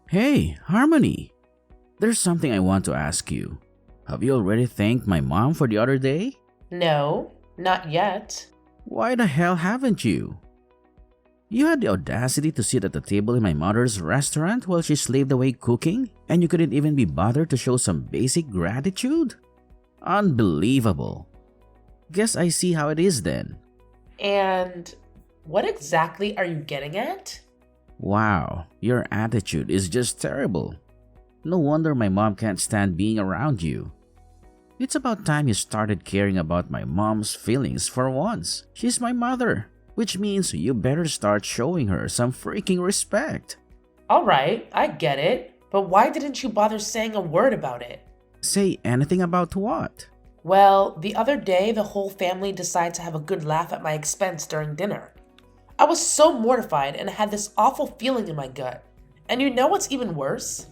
Hey, Harmony! There's something I want to ask you. Have you already thanked my mom for the other day? No, not yet. Why the hell haven't you? You had the audacity to sit at the table in my mother's restaurant while she slaved away cooking, and you couldn't even be bothered to show some basic gratitude? Unbelievable. Guess I see how it is then. And what exactly are you getting at? Wow, your attitude is just terrible. No wonder my mom can't stand being around you. It's about time you started caring about my mom's feelings for once. She's my mother, which means you better start showing her some freaking respect. Alright, I get it. But why didn't you bother saying a word about it? Say anything about what? Well, the other day the whole family decided to have a good laugh at my expense during dinner. I was so mortified and had this awful feeling in my gut. And you know what's even worse?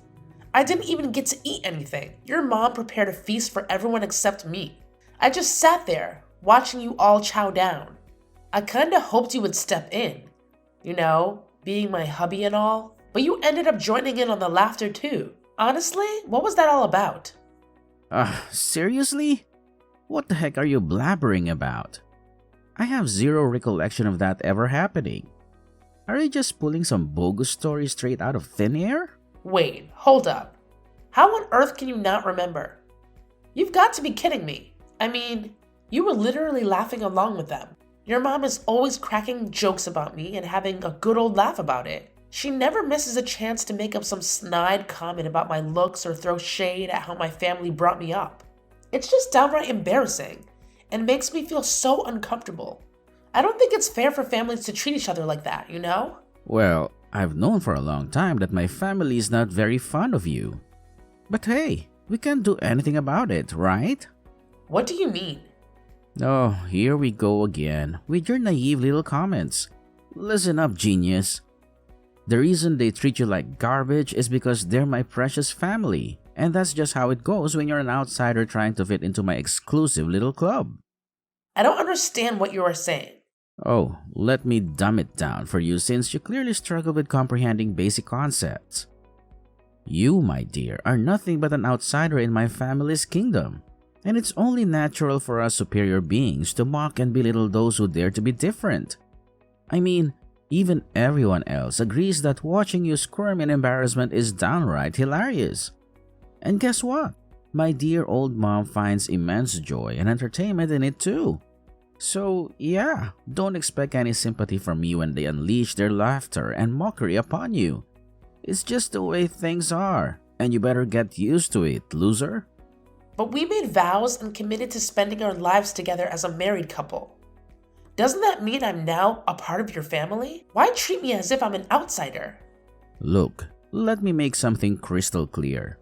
I didn't even get to eat anything. Your mom prepared a feast for everyone except me. I just sat there, watching you all chow down. I kinda hoped you would step in. You know, being my hubby and all. But you ended up joining in on the laughter too. Honestly, what was that all about? Seriously? What the heck are you blabbering about? I have zero recollection of that ever happening. Are you just pulling some bogus story straight out of thin air? Wait, hold up. How on earth can you not remember? You've got to be kidding me. I mean, you were literally laughing along with them. Your mom is always cracking jokes about me and having a good old laugh about it. She never misses a chance to make up some snide comment about my looks or throw shade at how my family brought me up. It's just downright embarrassing and makes me feel so uncomfortable. I don't think it's fair for families to treat each other like that, you know? Well, I've known for a long time that my family is not very fond of you. But hey, we can't do anything about it, right? What do you mean? Oh, here we go again with your naive little comments. Listen up, genius. The reason they treat you like garbage is because they're my precious family. And that's just how it goes when you're an outsider trying to fit into my exclusive little club. I don't understand what you are saying. Oh, let me dumb it down for you since you clearly struggle with comprehending basic concepts. You, my dear, are nothing but an outsider in my family's kingdom. And it's only natural for us superior beings to mock and belittle those who dare to be different. I mean, even everyone else agrees that watching you squirm in embarrassment is downright hilarious. And guess what? My dear old mom finds immense joy and entertainment in it too. So yeah, don't expect any sympathy from me when they unleash their laughter and mockery upon you. It's just the way things are, and you better get used to it, loser. But we made vows and committed to spending our lives together as a married couple. Doesn't that mean I'm now a part of your family? Why treat me as if I'm an outsider? Look, let me make something crystal clear.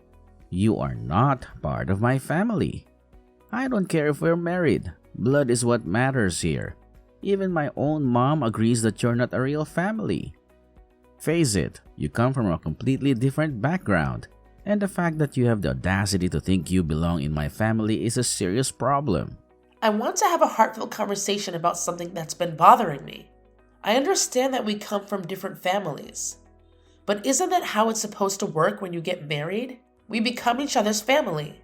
You are not part of my family. I don't care if we're married. Blood is what matters here. Even my own mom agrees that you're not a real family. Face it, you come from a completely different background, and the fact that you have the audacity to think you belong in my family is a serious problem. I want to have a heartfelt conversation about something that's been bothering me. I understand that we come from different families. But isn't that how it's supposed to work when you get married? We become each other's family.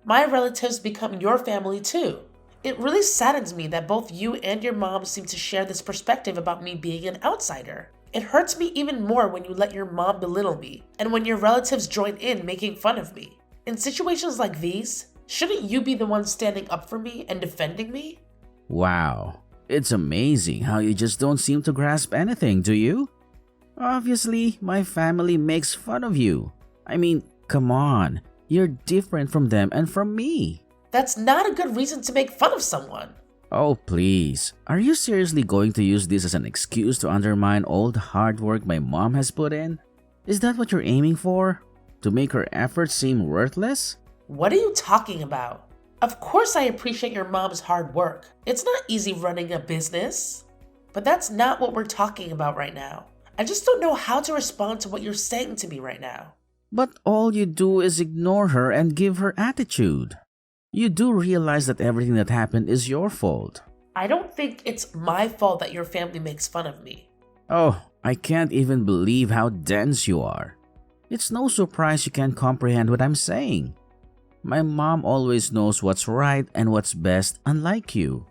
My relatives become your family too. It really saddens me that both you and your mom seem to share this perspective about me being an outsider. It hurts me even more when you let your mom belittle me, and when your relatives join in making fun of me. In situations like these, shouldn't you be the one standing up for me and defending me? Wow, it's amazing how you just don't seem to grasp anything, do you? Obviously, my family makes fun of you. I mean, come on, you're different from them and from me. That's not a good reason to make fun of someone. Oh, please. Are you seriously going to use this as an excuse to undermine all the hard work my mom has put in? Is that what you're aiming for? To make her efforts seem worthless? What are you talking about? Of course I appreciate your mom's hard work. It's not easy running a business. But that's not what we're talking about right now. I just don't know how to respond to what you're saying to me right now. But all you do is ignore her and give her attitude. You do realize that everything that happened is your fault. I don't think it's my fault that your family makes fun of me. Oh, I can't even believe how dense you are. It's no surprise you can't comprehend what I'm saying. My mom always knows what's right and what's best, unlike you.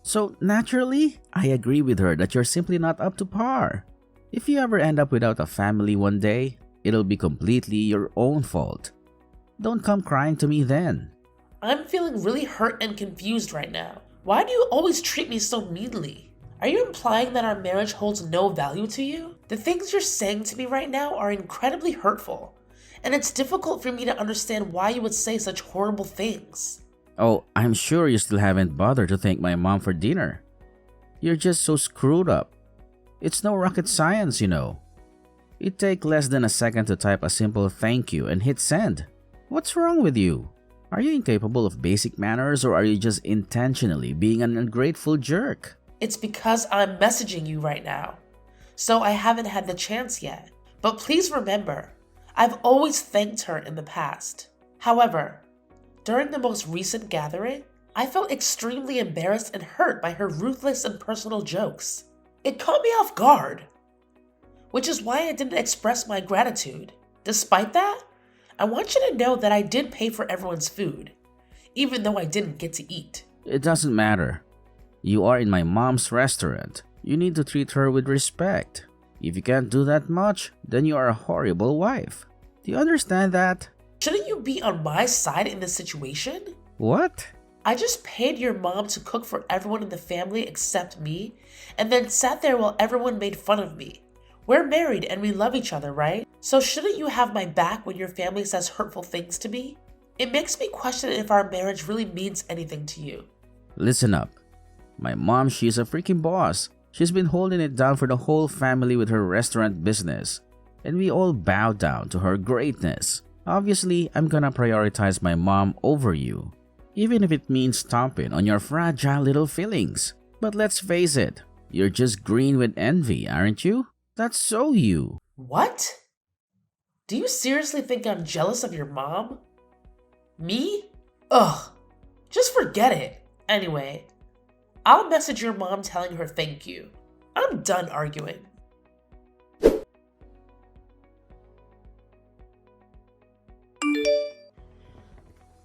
So naturally, I agree with her that you're simply not up to par. If you ever end up without a family one day, it'll be completely your own fault. Don't come crying to me then. I'm feeling really hurt and confused right now. Why do you always treat me so meanly? Are you implying that our marriage holds no value to you? The things you're saying to me right now are incredibly hurtful, and it's difficult for me to understand why you would say such horrible things. Oh, I'm sure you still haven't bothered to thank my mom for dinner. You're just so screwed up. It's no rocket science, you know. It'd take less than a second to type a simple thank you and hit send. What's wrong with you? Are you incapable of basic manners, or are you just intentionally being an ungrateful jerk? It's because I'm messaging you right now, so I haven't had the chance yet. But please remember, I've always thanked her in the past. However, during the most recent gathering, I felt extremely embarrassed and hurt by her ruthless and personal jokes. It caught me off guard, which is why I didn't express my gratitude. Despite that, I want you to know that I did pay for everyone's food, even though I didn't get to eat. It doesn't matter. You are in my mom's restaurant. You need to treat her with respect. If you can't do that much, then you are a horrible wife. Do you understand that? Shouldn't you be on my side in this situation? What? I just paid your mom to cook for everyone in the family except me, and then sat there while everyone made fun of me. We're married and we love each other, right? So shouldn't you have my back when your family says hurtful things to me? It makes me question if our marriage really means anything to you. Listen up. My mom, she's a freaking boss. She's been holding it down for the whole family with her restaurant business. And we all bow down to her greatness. Obviously, I'm gonna prioritize my mom over you. Even if it means stomping on your fragile little feelings. But let's face it, you're just green with envy, aren't you? That's so you. What? Do you seriously think I'm jealous of your mom? Me? Ugh. Just forget it. Anyway, I'll message your mom telling her thank you. I'm done arguing.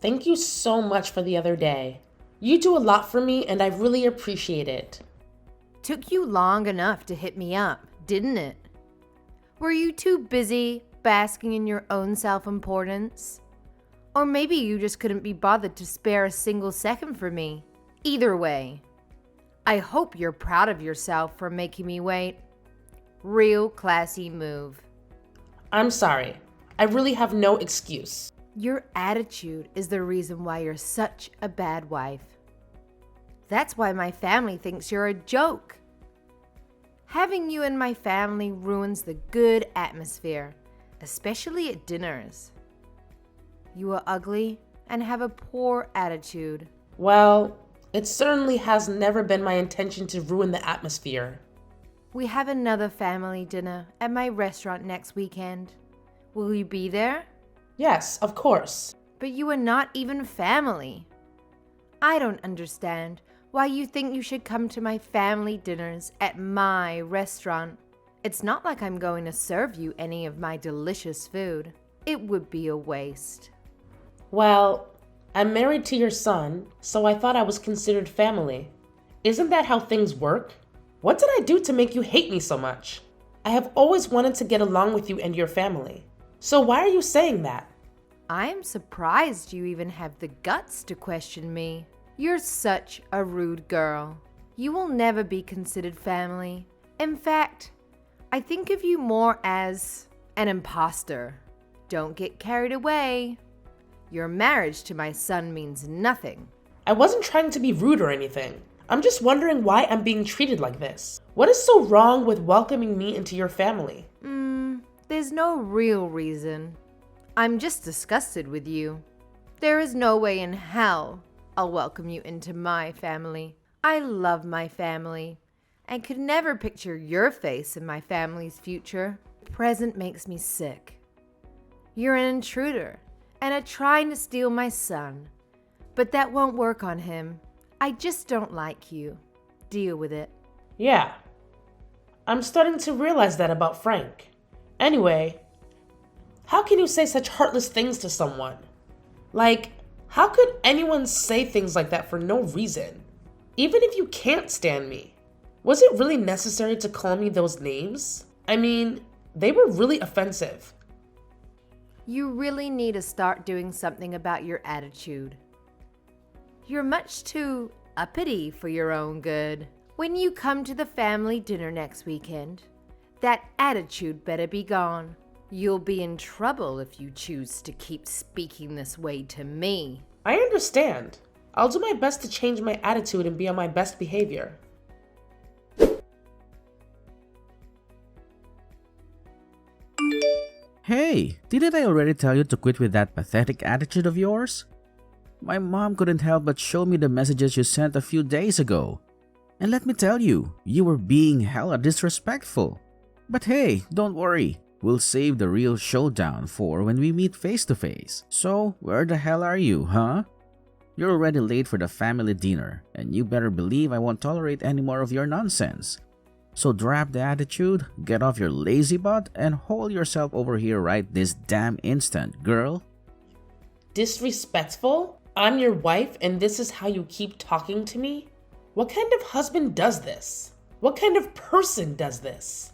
Thank you so much for the other day. You do a lot for me and I really appreciate it. Took you long enough to hit me up, didn't it? Were you too busy basking in your own self-importance? Or maybe you just couldn't be bothered to spare a single second for me. Either way, I hope you're proud of yourself for making me wait. Real classy move. I'm sorry. I really have no excuse. Your attitude is the reason why you're such a bad wife. That's why my family thinks you're a joke. Having you in my family ruins the good atmosphere, especially at dinners. You are ugly and have a poor attitude. Well, it certainly has never been my intention to ruin the atmosphere. We have another family dinner at my restaurant next weekend. Will you be there? Yes, of course. But you are not even family. I don't understand why you think you should come to my family dinners at my restaurant. It's not like I'm going to serve you any of my delicious food. It would be a waste. Well, I'm married to your son, so I thought I was considered family. Isn't that how things work? What did I do to make you hate me so much? I have always wanted to get along with you and your family. So why are you saying that? I'm surprised you even have the guts to question me. You're such a rude girl. You will never be considered family. In fact, I think of you more as an imposter. Don't get carried away. Your marriage to my son means nothing. I wasn't trying to be rude or anything. I'm just wondering why I'm being treated like this. What is so wrong with welcoming me into your family? There's no real reason. I'm just disgusted with you. There is no way in hell I'll welcome you into my family. I love my family and could never picture your face in my family's future. The present makes me sick. You're an intruder and are trying to steal my son, but that won't work on him. I just don't like you. Deal with it. Yeah, I'm starting to realize that about Frank. Anyway, How can you say such heartless things to someone? Like, how could anyone say things like that for no reason? Even if you can't stand me. Was it really necessary to call me those names? I mean, they were really offensive. You really need to start doing something about your attitude. You're much too uppity for your own good. When you come to the family dinner next weekend, that attitude better be gone. You'll be in trouble if you choose to keep speaking this way to me. I understand. I'll do my best to change my attitude and be on my best behavior. Hey, didn't I already tell you to quit with that pathetic attitude of yours? My mom couldn't help but show me the messages you sent a few days ago. And let me tell you, you were being hella disrespectful. But hey, don't worry. We'll save the real showdown for when we meet face to face. So, where the hell are you, huh? You're already late for the family dinner, and you better believe I won't tolerate any more of your nonsense. So drop the attitude, get off your lazy butt, and haul yourself over here right this damn instant, girl. Disrespectful? I'm your wife and this is how you keep talking to me? What kind of husband does this? What kind of person does this?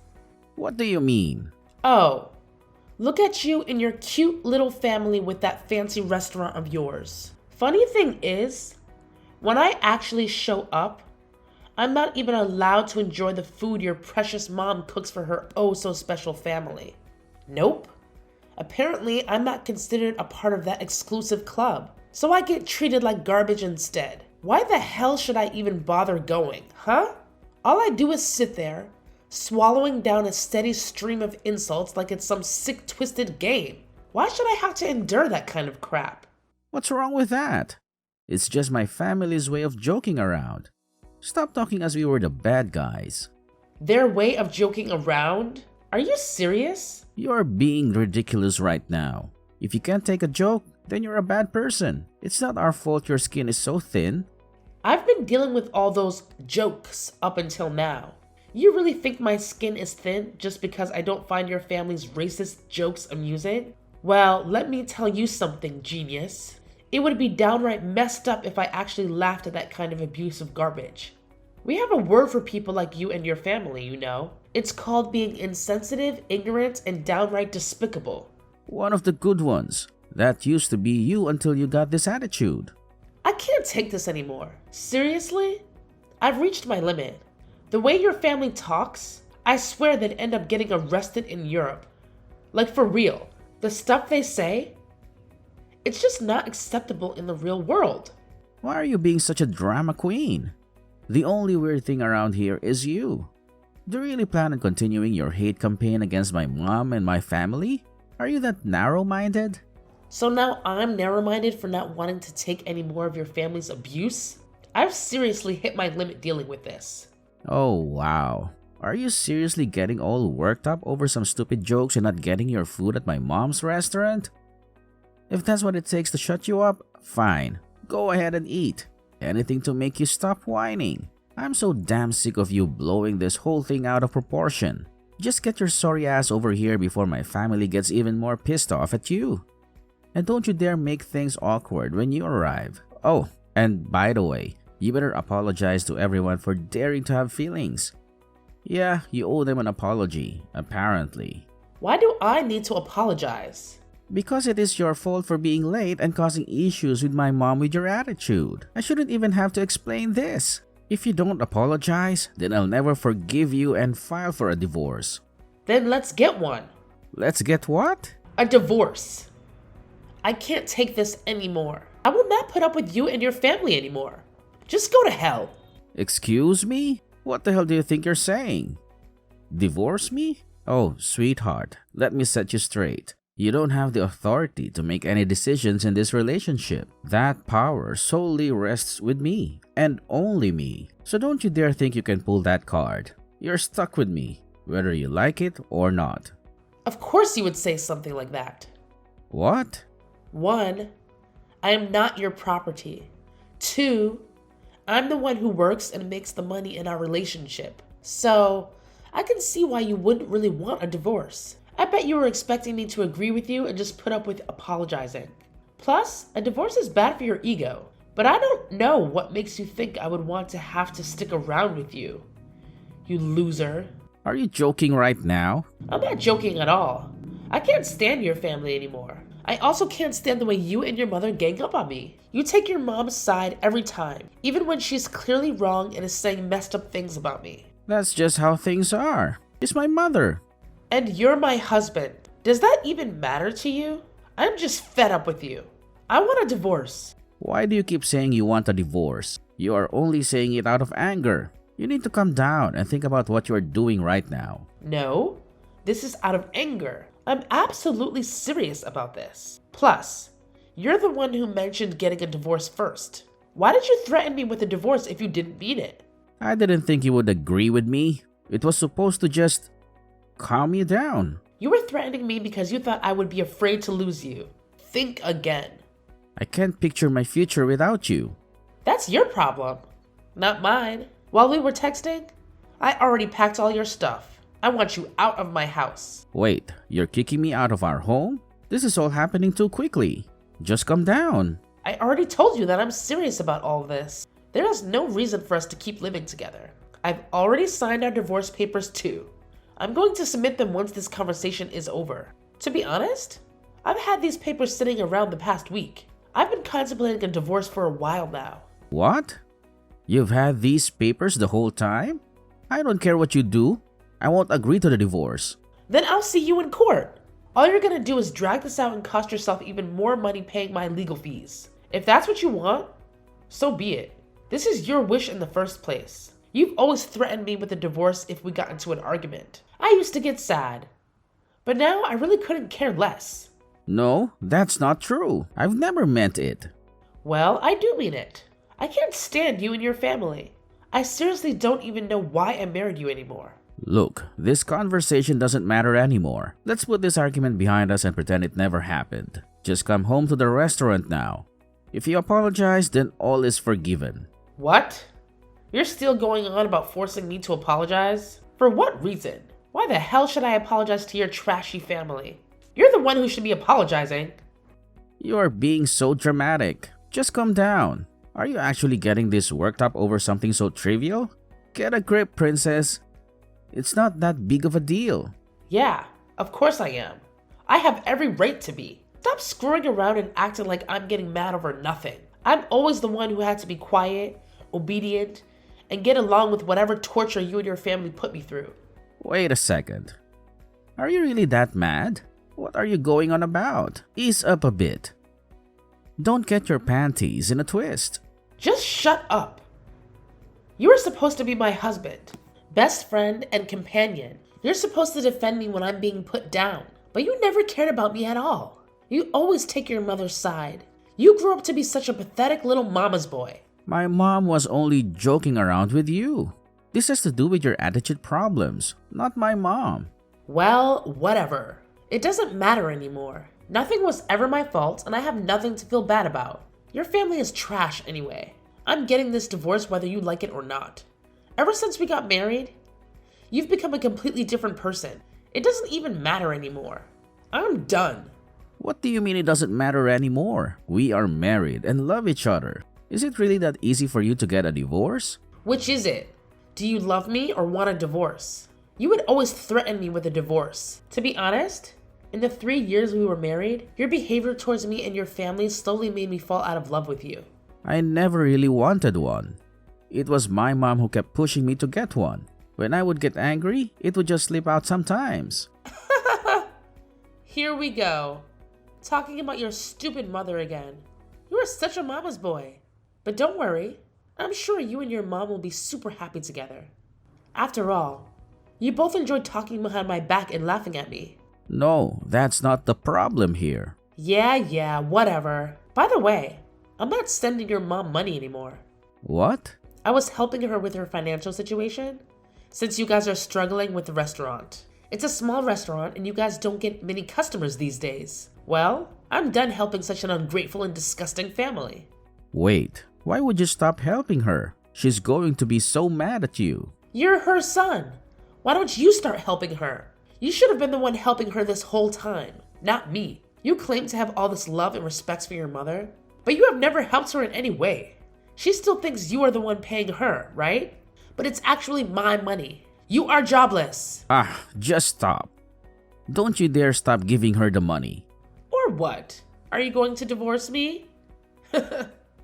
What do you mean? Oh, look at you and your cute little family with that fancy restaurant of yours. Funny thing is, when I actually show up, I'm not even allowed to enjoy the food your precious mom cooks for her oh-so-special family. Nope. Apparently, I'm not considered a part of that exclusive club, so I get treated like garbage instead. Why the hell should I even bother going, huh? All I do is sit there, swallowing down a steady stream of insults like it's some sick, twisted game. Why should I have to endure that kind of crap? What's wrong with that? It's just my family's way of joking around. Stop talking as we were the bad guys. Their way of joking around? Are you serious? You're being ridiculous right now. If you can't take a joke, then you're a bad person. It's not our fault your skin is so thin. I've been dealing with all those jokes up until now. You really think my skin is thin just because I don't find your family's racist jokes amusing? Well, let me tell you something, genius. It would be downright messed up if I actually laughed at that kind of abusive garbage. We have a word for people like you and your family, you know. It's called being insensitive, ignorant, and downright despicable. One of the good ones. That used to be you until you got this attitude. I can't take this anymore. Seriously? I've reached my limit. The way your family talks, I swear they'd end up getting arrested in Europe. Like for real. The stuff they say, it's just not acceptable in the real world. Why are you being such a drama queen? The only weird thing around here is you. Do you really plan on continuing your hate campaign against my mom and my family? Are you that narrow-minded? So now I'm narrow-minded for not wanting to take any more of your family's abuse? I've seriously hit my limit dealing with this. Oh wow. Are you seriously getting all worked up over some stupid jokes and not getting your food at my mom's restaurant? If that's what it takes to shut you up, fine. Go ahead and eat. Anything to make you stop whining. I'm so damn sick of you blowing this whole thing out of proportion. Just get your sorry ass over here before my family gets even more pissed off at you. And don't you dare make things awkward when you arrive. Oh, and by the way, you better apologize to everyone for daring to have feelings. Yeah, you owe them an apology, apparently. Why do I need to apologize? Because it is your fault for being late and causing issues with my mom with your attitude. I shouldn't even have to explain this. If you don't apologize, then I'll never forgive you and file for a divorce. Then let's get one. Let's get what? A divorce. I can't take this anymore. I will not put up with you and your family anymore. Just go to hell. Excuse me? What the hell do you think you're saying? Divorce me? Oh, sweetheart, let me set you straight. You don't have the authority to make any decisions in this relationship. That power solely rests with me, and only me. So don't you dare think you can pull that card. You're stuck with me, whether you like it or not. Of course you would say something like that. What? 1, I am not your property. 2, I'm the one who works and makes the money in our relationship. So, I can see why you wouldn't really want a divorce. I bet you were expecting me to agree with you and just put up with apologizing. Plus, a divorce is bad for your ego, but I don't know what makes you think I would want to have to stick around with you. You loser. Are you joking right now? I'm not joking at all. I can't stand your family anymore. I also can't stand the way you and your mother gang up on me. You take your mom's side every time, even when she's clearly wrong and is saying messed up things about me. That's just how things are. She's my mother. And you're my husband. Does that even matter to you? I'm just fed up with you. I want a divorce. Why do you keep saying you want a divorce? You are only saying it out of anger. You need to calm down and think about what you are doing right now. No, this is out of anger. I'm absolutely serious about this. Plus, you're the one who mentioned getting a divorce first. Why did you threaten me with a divorce if you didn't mean it? I didn't think you would agree with me. It was supposed to just calm you down. You were threatening me because you thought I would be afraid to lose you. Think again. I can't picture my future without you. That's your problem, not mine. While we were texting, I already packed all your stuff. I want you out of my house. Wait, you're kicking me out of our home? This is all happening too quickly. Just calm down. I already told you that I'm serious about all of this. There is no reason for us to keep living together. I've already signed our divorce papers too. I'm going to submit them once this conversation is over. To be honest, I've had these papers sitting around the past week. I've been contemplating a divorce for a while now. What? You've had these papers the whole time? I don't care what you do. I won't agree to the divorce. Then I'll see you in court. All you're gonna do is drag this out and cost yourself even more money paying my legal fees. If that's what you want, so be it. This is your wish in the first place. You've always threatened me with a divorce if we got into an argument. I used to get sad, but now I really couldn't care less. No, that's not true. I've never meant it. Well, I do mean it. I can't stand you and your family. I seriously don't even know why I married you anymore. Look, this conversation doesn't matter anymore. Let's put this argument behind us and pretend it never happened. Just come home to the restaurant now. If you apologize, then all is forgiven. What? You're still going on about forcing me to apologize? For what reason? Why the hell should I apologize to your trashy family? You're the one who should be apologizing. You are being so dramatic. Just calm down. Are you actually getting this worked up over something so trivial? Get a grip, princess. It's not that big of a deal. Yeah, of course I am. I have every right to be. Stop screwing around and acting like I'm getting mad over nothing. I'm always the one who had to be quiet, obedient, and get along with whatever torture you and your family put me through. Wait a second. Are you really that mad? What are you going on about? Ease up a bit. Don't get your panties in a twist. Just shut up. You are supposed to be my husband, best friend, and companion. You're supposed to defend me when I'm being put down, but you never cared about me at all. You always take your mother's side. You grew up to be such a pathetic little mama's boy. My mom was only joking around with you. This has to do with your attitude problems, not my mom. Well, whatever. It doesn't matter anymore. Nothing was ever my fault, and I have nothing to feel bad about. Your family is trash anyway. I'm getting this divorce whether you like it or not. Ever since we got married, you've become a completely different person. It doesn't even matter anymore. I'm done. What do you mean it doesn't matter anymore? We are married and love each other. Is it really that easy for you to get a divorce? Which is it? Do you love me or want a divorce? You would always threaten me with a divorce. To be honest, in the 3 years we were married, your behavior towards me and your family slowly made me fall out of love with you. I never really wanted one. It was my mom who kept pushing me to get one. When I would get angry, it would just slip out sometimes. Here we go. Talking about your stupid mother again. You are such a mama's boy. But don't worry, I'm sure you and your mom will be super happy together. After all, you both enjoyed talking behind my back and laughing at me. No, that's not the problem here. Yeah, whatever. By the way, I'm not sending your mom money anymore. What? I was helping her with her financial situation, since you guys are struggling with the restaurant. It's a small restaurant and you guys don't get many customers these days. Well, I'm done helping such an ungrateful and disgusting family. Wait, why would you stop helping her? She's going to be so mad at you. You're her son. Why don't you start helping her? You should have been the one helping her this whole time, not me. You claim to have all this love and respect for your mother, but you have never helped her in any way. She still thinks you are the one paying her, right? But it's actually my money. You are jobless. Just stop. Don't you dare stop giving her the money. Or what? Are you going to divorce me?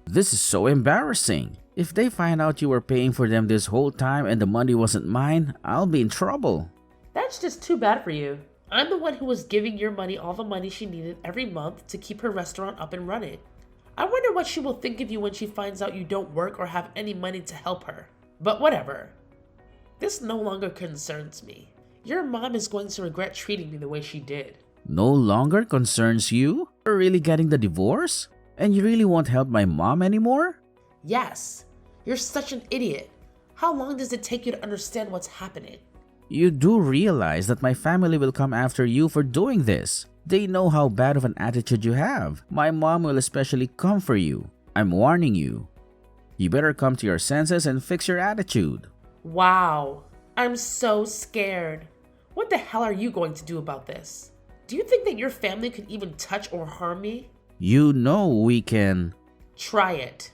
This is so embarrassing. If they find out you were paying for them this whole time and the money wasn't mine, I'll be in trouble. That's just too bad for you. I'm the one who was giving your money all the money she needed every month to keep her restaurant up and running. I wonder what she will think of you when she finds out you don't work or have any money to help her. But whatever. This no longer concerns me. Your mom is going to regret treating me the way she did. No longer concerns you? You're really getting the divorce? And you really won't help my mom anymore? Yes. You're such an idiot. How long does it take you to understand what's happening? You do realize that my family will come after you for doing this. They know how bad of an attitude you have. My mom will especially come for you. I'm warning you. You better come to your senses and fix your attitude. Wow. I'm so scared. What the hell are you going to do about this? Do you think that your family could even touch or harm me? You know we can. Try it.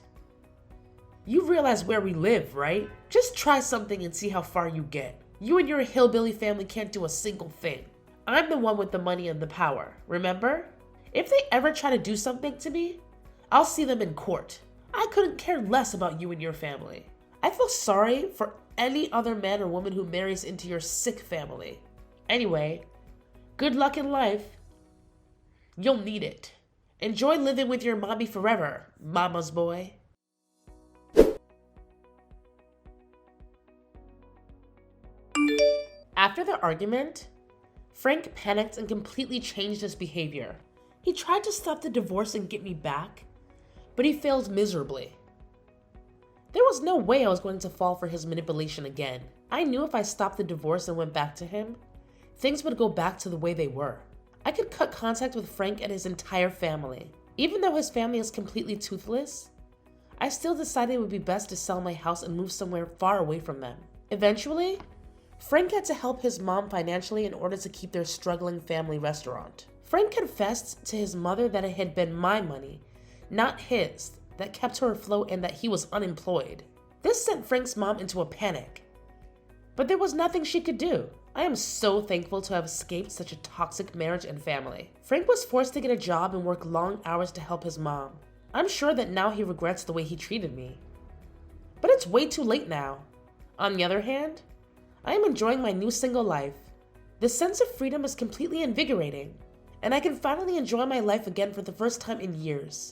You realize where we live, right? Just try something and see how far you get. You and your hillbilly family can't do a single thing. I'm the one with the money and the power, remember? If they ever try to do something to me, I'll see them in court. I couldn't care less about you and your family. I feel sorry for any other man or woman who marries into your sick family. Anyway, good luck in life. You'll need it. Enjoy living with your mommy forever, mama's boy. After the argument, Frank panicked and completely changed his behavior. He tried to stop the divorce and get me back, but he failed miserably. There was no way I was going to fall for his manipulation again. I knew if I stopped the divorce and went back to him, things would go back to the way they were. I could cut contact with Frank and his entire family. Even though his family is completely toothless, I still decided it would be best to sell my house and move somewhere far away from them. Eventually, Frank had to help his mom financially in order to keep their struggling family restaurant. Frank confessed to his mother that it had been my money, not his, that kept her afloat and that he was unemployed. This sent Frank's mom into a panic. But there was nothing she could do. I am so thankful to have escaped such a toxic marriage and family. Frank was forced to get a job and work long hours to help his mom. I'm sure that now he regrets the way he treated me. But it's way too late now. On the other hand, I am enjoying my new single life. The sense of freedom is completely invigorating, and I can finally enjoy my life again for the first time in years.